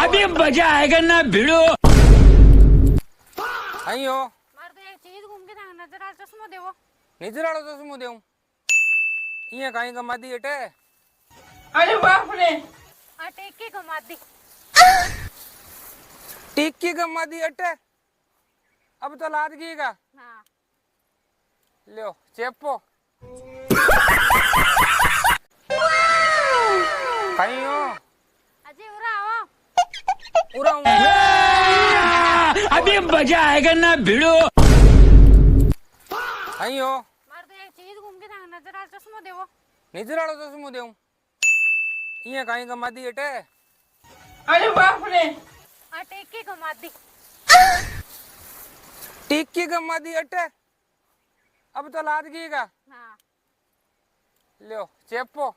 अभी मजा आएगा ना भिड़ो। अयो मार तो एक चीज घूम के था नजर आ चश्मा देवो निजराड़ो तो सुमो देऊ ये कहीं गमा दी अटे अरे बाप रे आ टेक के घुमा दी टिक्की गमा दी अटे अब तो लाद गई का हाँ लो चेपो कहीं हो अजय उरा आओ पूरा अभी मजा आएगा ना भिड़ो। कहीं हो मार तो एक चीज घूम के था नजर आ चश्मा देवो निजराड़ो तो सुमो देऊ ये कहीं गमा दी अटे अरे बाप रे आ टेक के घुमा दी टिक्की गमा दी अटे अब तो लाद गई का हाँ लो चेपो